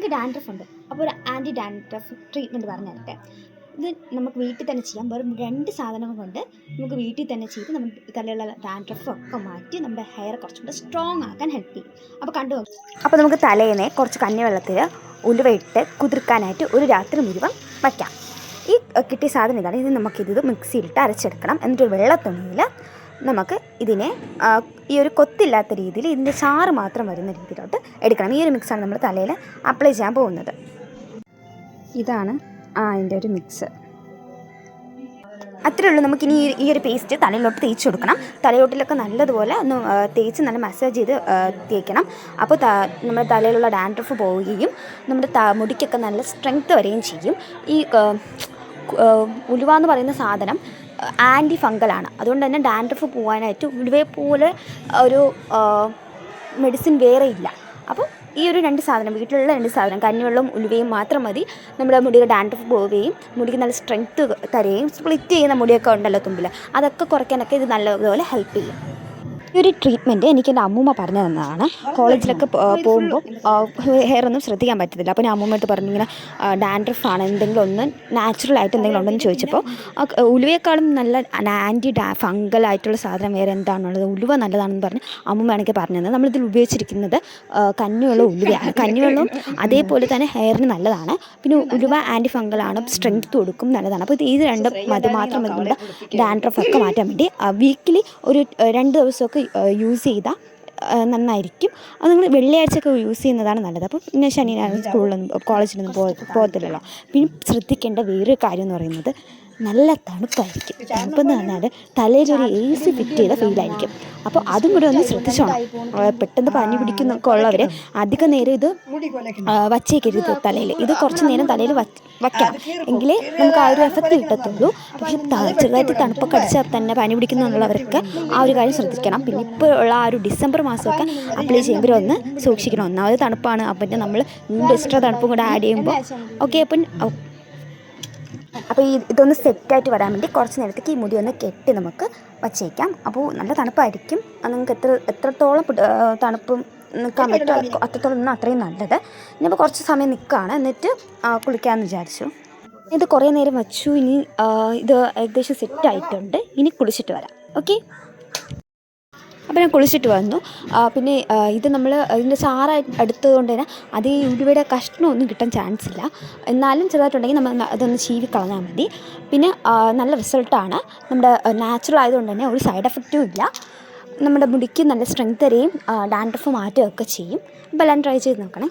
നിങ്ങൾക്ക് ഡാൻഡ്രഫ് ഉണ്ട്, അപ്പോൾ ഒരു ആൻറ്റി ഡാൻഡ്രഫ് ട്രീറ്റ്മെൻറ്റ് പറഞ്ഞു തരട്ടെ. ഇത് നമുക്ക് വീട്ടിൽ തന്നെ ചെയ്യാം. വെറും 2 സാധനങ്ങൾ കൊണ്ട് നമുക്ക് വീട്ടിൽ തന്നെ ചെയ്ത് നമ്മുടെ തലയിലുള്ള ഡാൻഡ്രഫും ഒക്കെ മാറ്റി നമ്മുടെ ഹെയർ കുറച്ചും കൂടെ സ്ട്രോങ് ആക്കാൻ ഹെൽപ്പ് ചെയ്യും. അപ്പോൾ കണ്ടു. അപ്പോൾ നമുക്ക് തലേനെ കുറച്ച് കഞ്ഞിവെള്ളത്തിൽ ഉലുവയിട്ട് കുതിർക്കാനായിട്ട് ഒരു രാത്രി മുഴുവൻ വയ്ക്കാം. ഈ കിട്ടിയ സാധനം ഇതാണ്. ഇത് നമുക്കിത് മിക്സിയിലിട്ട് അരച്ചെടുക്കണം. എന്നിട്ടൊരു വെള്ളത്തുണിയിൽ നമുക്ക് ഇതിനെ ഈ ഒരു കൊത്തില്ലാത്ത രീതിയിൽ ഇതിൻ്റെ ചാറ് മാത്രം വരുന്ന രീതിയിലോട്ട് എടുക്കണം. ഈ ഒരു മിക്സാണ് നമ്മൾ തലയിൽ അപ്ലൈ ചെയ്യാൻ പോകുന്നത്. ഇതാണ് അതിൻ്റെ ഒരു മിക്സ്. അത്രേ ഉള്ളൂ. നമുക്കിനി ഈ ഒരു പേസ്റ്റ് തലയിലോട്ട് തേച്ച് കൊടുക്കണം. തലയോട്ടിലൊക്കെ നല്ലതുപോലെ ഒന്ന് തേച്ച് നല്ല മസാജ് ചെയ്ത് തേക്കണം. അപ്പോൾ നമ്മുടെ തലയിലുള്ള ഡാൻഡ്രഫ് പോവുകയും നമ്മുടെ മുടിക്കൊക്കെ നല്ല സ്ട്രെങ്ത്ത് വരികയും ചെയ്യും. ഈ ഉലുവ എന്ന് പറയുന്ന സാധനം ആൻറ്റി ഫംഗലാണ്. അതുകൊണ്ട് തന്നെ ഡാൻഡ്രഫ് പോകാനായിട്ട് ഉലുവയെ പോലെ ഒരു മെഡിസിൻ വേറെ ഇല്ല. അപ്പോൾ ഈ ഒരു 2 സാധനം, വീട്ടിലുള്ള 2 സാധനം, കഞ്ഞിവെള്ളവും ഉലുവയും മാത്രം മതി നമ്മുടെ മുടിയുടെ ഡാൻഡ്രഫ് പോവുകയും മുടിക്ക് നല്ല സ്ട്രെങ്ത്ത് തരുകയും സ്പ്ലിറ്റ് ചെയ്യുന്ന മുടിയൊക്കെ ഉണ്ടല്ലോ തുമ്പിൽ, അതൊക്കെ കുറയ്ക്കാനൊക്കെ ഇത് നല്ലതുപോലെ ഹെൽപ്പ് ചെയ്യും. ഈ ഒരു ട്രീറ്റ്മെൻറ്റ് എനിക്ക് എൻ്റെ അമ്മൂമ്മ പറഞ്ഞു തന്നതാണ്. കോളേജിലൊക്കെ പോകുമ്പോൾ ഹെയർ ഒന്നും ശ്രദ്ധിക്കാൻ പറ്റത്തില്ല. അപ്പോൾ ഞാൻ അമ്മൂമ്മ പറഞ്ഞു ഇങ്ങനെ ഡാൻഡ്രഫാണ്, എന്തെങ്കിലും ഒന്ന് നാച്ചുറലായിട്ട് എന്തെങ്കിലും ഉണ്ടെന്ന് ചോദിച്ചപ്പോൾ ഉലുവയെക്കാളും നല്ല ആൻറ്റി ഫംഗലായിട്ടുള്ള സാധനം വേറെ എന്താണുള്ളത്, ഉലുവ നല്ലതാണെന്ന് പറഞ്ഞ് അമ്മൂമ്മയാണെങ്കിൽ പറഞ്ഞു തന്നത്. നമ്മളിതിൽ ഉപയോഗിച്ചിരിക്കുന്നത് കഞ്ഞിവെള്ളം ഉലുവയാണ്. കഞ്ഞിവെള്ളവും അതേപോലെ തന്നെ ഹെയറിന് നല്ലതാണ്. പിന്നെ ഉലുവ ആൻറ്റി ഫംഗലാണ്, സ്ട്രെങ്ത്ത് കൊടുക്കും, നല്ലതാണ്. അപ്പോൾ ഇത് 2 മാത്രം നമ്മുടെ ഡാൻഡ്രഫൊക്കെ മാറ്റാൻ വേണ്ടി വീക്കിലി ഒരു 2 ദിവസമൊക്കെ യൂസ് ചെയ്താൽ നന്നായിരിക്കും. അത് നിങ്ങൾ വെള്ളിയാഴ്ചയൊക്കെ യൂസ് ചെയ്യുന്നതാണ് നല്ലത്. അപ്പോൾ പിന്നെ ശനി സ്കൂളിലൊന്നും കോളേജിലൊന്നും പോകത്തില്ലല്ലോ. പിന്നെ ശ്രദ്ധിക്കേണ്ട വേറൊരു കാര്യം എന്ന് പറയുന്നത് നല്ല തണുപ്പായിരിക്കും. തണുപ്പെന്ന് പറഞ്ഞാൽ തലയിലൊരു AC ഫിറ്റ് ചെയ്ത ഫീലായിരിക്കും. അപ്പോൾ അതും കൂടെ ഒന്ന് ശ്രദ്ധിച്ചോണം. പെട്ടെന്ന് പനി പിടിക്കുന്നൊക്കെ ഉള്ളവർ അധികം നേരം ഇത് വച്ചേക്കരുത് തലയിൽ. ഇത് കുറച്ച് നേരം തലയിൽ വയ്ക്കണം, എങ്കിലേ നമുക്ക് ആ ഒരു എഫക്റ്റ് കിട്ടത്തുള്ളൂ. പക്ഷെ ചെറുതായിട്ട് തണുപ്പൊക്കെ അടിച്ചാൽ തന്നെ പനി പിടിക്കുന്നുള്ളവർക്ക് ആ ഒരു കാര്യം ശ്രദ്ധിക്കണം. പിന്നെ ഇപ്പോൾ ഉള്ള ആ ഒരു ഡിസംബർ മാസമൊക്കെ അപ്ലൈ ചെയ്യുമ്പോൾ ഒന്ന് സൂക്ഷിക്കണം. ഒന്നാമത് തണുപ്പാണ്, അപ്പം നമ്മൾ വീണ്ടും എക്സ്ട്രാ തണുപ്പും കൂടെ ആഡ് ചെയ്യുമ്പോൾ ഓക്കെ. അപ്പോൾ ഇതൊന്ന് സെറ്റായിട്ട് വരാൻ വേണ്ടി കുറച്ച് നേരത്തേക്ക് ഈ മുടി ഒന്ന് കെട്ടി നമുക്ക് വച്ചേക്കാം. അപ്പോൾ നല്ല തണുപ്പായിരിക്കും. നിങ്ങൾക്ക് എത്രത്തോളം തണുപ്പും നിൽക്കാൻ പറ്റും അത്രത്തോളം നിന്നാൽ അത്രയും നല്ലത്. ഇനിയിപ്പോൾ കുറച്ച് സമയം നിൽക്കുകയാണ്, എന്നിട്ട് കുളിക്കാമെന്ന് വിചാരിച്ചു. ഇത് കുറേ നേരം വച്ചു. ഇനി ഇത് ഏകദേശം സെറ്റായിട്ടുണ്ട്. ഇനി കുളിച്ചിട്ട് വരാം. ഓക്കെ. അപ്പോൾ ഞാൻ കുളിച്ചിട്ട് വന്നു. പിന്നെ ഇത് നമ്മൾ ഇതിൻ്റെ ചാറ് എടുത്തതുകൊണ്ട് തന്നെ അത് ഈ ഉലുവയുടെ കഷ്ണമൊന്നും കിട്ടാൻ ചാൻസ് ഇല്ല. എന്നാലും ചെറുതായിട്ടുണ്ടെങ്കിൽ നമ്മൾ അതൊന്ന് ചീവി കളഞ്ഞാൽ മതി. പിന്നെ നല്ല റിസൾട്ടാണ്. നമ്മുടെ നാച്ചുറൽ ആയതുകൊണ്ട് തന്നെ ഒരു സൈഡ് എഫക്റ്റും ഇല്ല. നമ്മുടെ മുടിക്ക് നല്ല സ്ട്രെങ്ത് തരുകയും ഡാൻഡ്രഫ് മാറ്റുകയൊക്കെ ചെയ്യും. അപ്പോൾ എല്ലാം ട്രൈ ചെയ്ത് നോക്കണേ.